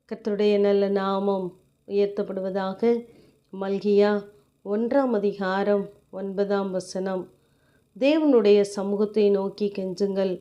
கர்த்தருடைய நல்ல நாமம் உயர்த்தப்படுவதாக. மல்கியா 1:9. தேவனுடைய சமூகத்தை நோக்கி கெஞ்சுங்கள்,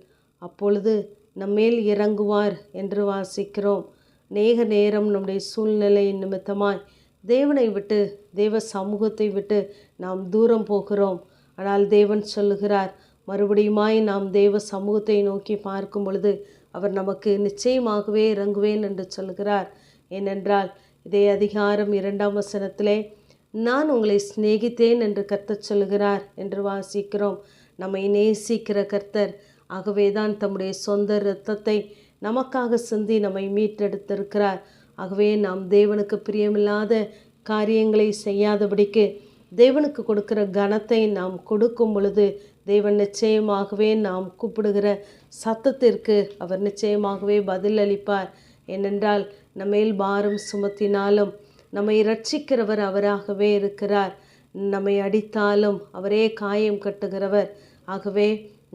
அப்பொழுது நம்மேல் இறங்குவார் என்று வாசிக்கிறோம். நேக நேரம் நம்முடைய சூழ்நிலை நிமித்தமாய் தேவனை விட்டு, தேவ சமூகத்தை விட்டு நாம் தூரம் போகிறோம். ஆனால் தேவன் சொல்லுகிறார், மறுபடியுமாய் நாம் தேவ சமூகத்தை நோக்கி பார்க்கும் பொழுது அவர் நமக்கு நிச்சயமாகவே இறங்குவேன் என்று சொல்கிறார். ஏனென்றால் இதே அதிகாரம் 2 நான் உங்களை சிநேகித்தேன் என்று கர்த்தர் சொல்கிறார் என்று வாசிக்கிறோம். நம்மை நேசிக்கிற கர்த்தர், ஆகவே தான் தம்முடைய சொந்த இரத்தத்தை நமக்காக சிந்தி நம்மை மீட்டெடுத்திருக்கிறார். ஆகவே நாம் தேவனுக்கு பிரியமில்லாத காரியங்களை செய்யாதபடிக்கு தேவனுக்கு கொடுக்கிற கனத்தை நாம் கொடுக்கும் பொழுது தேவன் நிச்சயமாகவே நாம் கூப்பிடுகிற சத்தத்திற்கு அவர் நிச்சயமாகவே பதில் அளிப்பார். ஏனென்றால் நம்மேல் பாரம் சுமத்தினாலும் நம்மை இரட்சிக்கிறவர் அவராகவே இருக்கிறார். நம்மை அடித்தாலும் அவரே காயம் கட்டுகிறவர். ஆகவே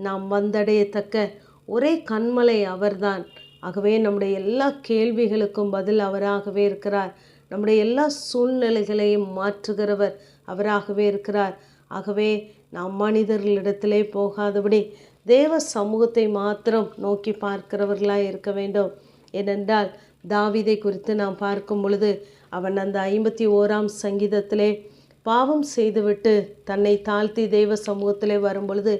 நாம் வந்தடையத்தக்க ஒரே கன்மலை அவர்தான். ஆகவே நம்முடைய எல்லா கேள்விகளுக்கும் பதில் அவராகவே இருக்கிறார். நம்முடைய எல்லா சூழ்நிலைகளையும் மாற்றுகிறவர் அவராகவே இருக்கிறார். ஆகவே நாம் மனிதர்களிடத்திலே போகாதபடி தேவ சமூகத்தை மாத்திரம் நோக்கி பார்க்கிறவர்களாக இருக்க வேண்டும். ஏனென்றால் தாவீதை குறித்து நாம் பார்க்கும் பொழுது அவன் அந்த 51 பாவம் செய்துவிட்டு தன்னை தாழ்த்தி தெய்வ சமூகத்திலே வரும் பொழுது,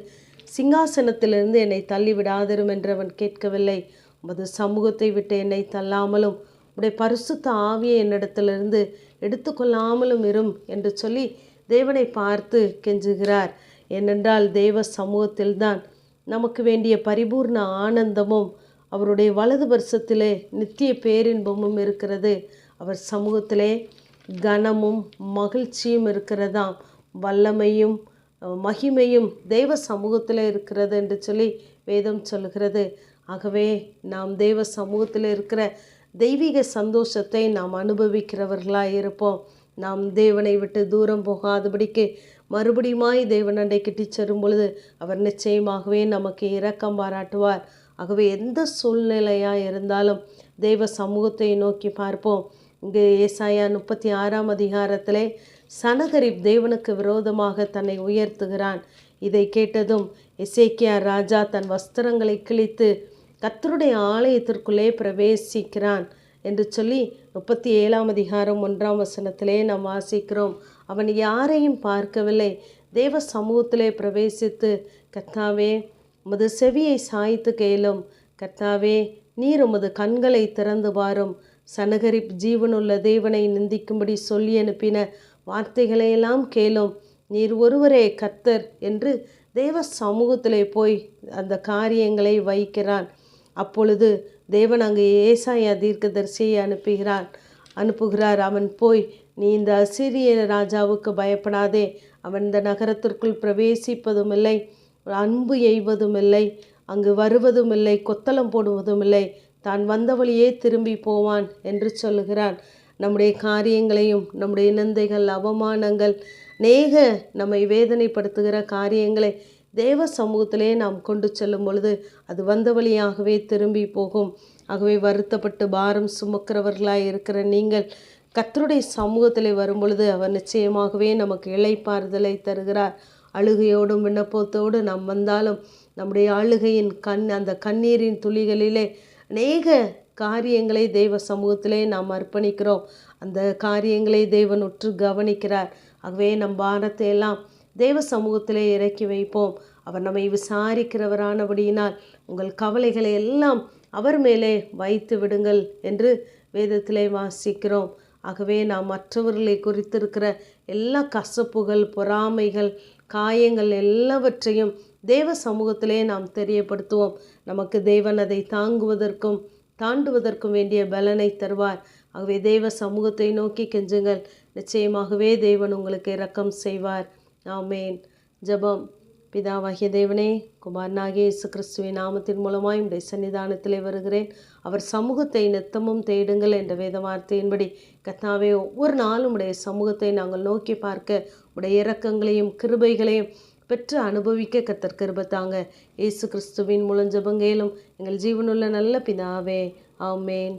சிங்காசனத்திலிருந்து என்னை தள்ளி விடாதிரும் என்று அவன் கேட்கவில்லை. உமது சமூகத்தை விட்டு என்னை தள்ளாமலும் உடைய பரிசுத்த ஆவியை என்னிடத்திலிருந்து எடுத்துக்கொள்ளாமலும் இரும் என்று சொல்லி தேவனை பார்த்து கெஞ்சுகிறார். ஏனென்றால் தேவ சமூகத்தில்தான் நமக்கு வேண்டிய பரிபூர்ண ஆனந்தமும் அவருடைய வலது பரிசத்திலே நித்திய பேரின்பமும் இருக்கிறது. அவர் சமூகத்திலே கனமும் மகிழ்ச்சியும் இருக்கிறதாம். வல்லமையும் மகிமையும் தெய்வ சமூகத்தில் இருக்கிறது என்று சொல்லி வேதம் சொல்கிறது. ஆகவே நாம் தெய்வ சமூகத்தில் இருக்கிற தெய்வீக சந்தோஷத்தை நாம் அனுபவிக்கிறவர்களாக இருப்போம். நாம் தேவனை விட்டு தூரம் போகாதபடிக்கு மறுபடியுமாய் தேவனண்டை கிட்டி செல்லும் பொழுது அவர் நிச்சயமாகவே நமக்கு இரக்கம் பாராட்டுவார். ஆகவே எந்த சூழ்நிலையாக இருந்தாலும் தெய்வ சமூகத்தை நோக்கி பார்ப்போம். இங்கு ஏசாயா 36 சனகரிப் தேவனுக்கு விரோதமாக தன்னை உயர்த்துகிறான். இதை கேட்டதும் எசேக்கியா ராஜா தன் வஸ்திரங்களை கிழித்து கர்த்தருடைய ஆலயத்திற்குள்ளே பிரவேசிக்கிறான் என்று சொல்லி 37 நாம் வாசிக்கிறோம். அவன் யாரையும் பார்க்கவில்லை. தேவ சமூகத்திலே பிரவேசித்து, கர்த்தாவே உமது செவியை சாய்த்து கேளும், கர்த்தாவே நீர் உமது கண்களை திறந்து பாரும், சனகரிப் ஜீவனுள்ள தேவனை நிந்திக்கும்படி சொல்லி அனுப்பின வார்த்தைகளையெல்லாம் கேளும், நீர் ஒருவரே கர்த்தர் என்று தேவ சமூகத்திலே போய் அந்த காரியங்களை வைக்கிறான். அப்பொழுது தேவன் அங்கே ஏசாயா தீர்க்கதரிசியை அனுப்புகிறார். அவன் போய், நீ இந்த அசீரிய ராஜாவுக்கு பயப்படாதே, அவன் இந்த நகரத்திற்குள் பிரவேசிப்பதும் இல்லை, அன்பு எய்வதும் இல்லை, அங்கு வருவதும் இல்லை, கொத்தளம் போடுவதும் இல்லை, தான் வந்த வழியே திரும்பி போவான் என்று சொல்லுகிறான். நம்முடைய காரியங்களையும் நம்முடைய நிந்தைகள், அவமானங்கள், நேக நம்மை வேதனைப்படுத்துகிற காரியங்களை தேவ சமூகத்திலே நாம் கொண்டு செல்லும் பொழுது அது வந்த வழியாகவே திரும்பி போகும். ஆகவே வருத்தப்பட்டு பாரம் சுமக்கிறவர்களாய் இருக்கிற நீங்கள் கர்த்தருடைய சமூகத்திலே வரும் பொழுது அவர் நிச்சயமாகவே நமக்கு இளைப்பாறுதலை தருகிறார். அழுகையோடும் விண்ணப்பத்தோடு நாம் வந்தாலும் நம்முடைய அழுகையின் அந்த கண்ணீரின் துளிகளிலே அநேக காரியங்களை தெய்வ சமூகத்திலே நாம் அர்ப்பணிக்கிறோம். அந்த காரியங்களை தேவன் உற்று கவனிக்கிறார். ஆகவே நம் பாரத்தை எல்லாம் தேவ சமூகத்திலே இறக்கி வைப்போம். அவர் நம்மை விசாரிக்கிறவரானபடியினால் உங்கள் கவலைகளை எல்லாம் அவர் மேலே வைத்து விடுங்கள் என்று வேதத்திலே வாசிக்கிறோம். ஆகவே நாம் மற்றவர்களை குறித்திருக்கிற எல்லா கசப்புகள், பொறாமைகள், காயங்கள் எல்லாவற்றையும் தேவ சமூகத்திலே நாம் தெரியப்படுத்துவோம். நமக்கு தேவன் அதை தாங்குவதற்கும் தாண்டுவதற்கும் வேண்டிய பலனை தருவார். ஆகவே தேவ சமூகத்தை நோக்கி கெஞ்சுங்கள், நிச்சயமாகவே தேவன் உங்களுக்கு இரக்கம் செய்வார். ஆமேன். ஜெபம். பிதாவாகிய தேவனே, குமாரனாகிய இயேசு கிறிஸ்துவின் நாமத்தின் மூலமாய் உடைய சன்னிதானத்திலே வருகிறேன். அவர் சமூகத்தை நித்தமும் தேடுங்கள் என்ற வேத வார்த்தையின்படி கர்த்தாவே, ஒவ்வொரு நாளும் உடைய சமூகத்தை நாங்கள் நோக்கி பார்க்க உடைய இரக்கங்களையும் கிருபைகளையும் பெற்று அனுபவிக்க கர்த்தர் கிருபை தாங்க. இயேசு கிறிஸ்துவின் மூலம் ஜெபங்கேலும் எங்கள் ஜீவனுள்ள நல்ல பிதாவே. ஆமேன்.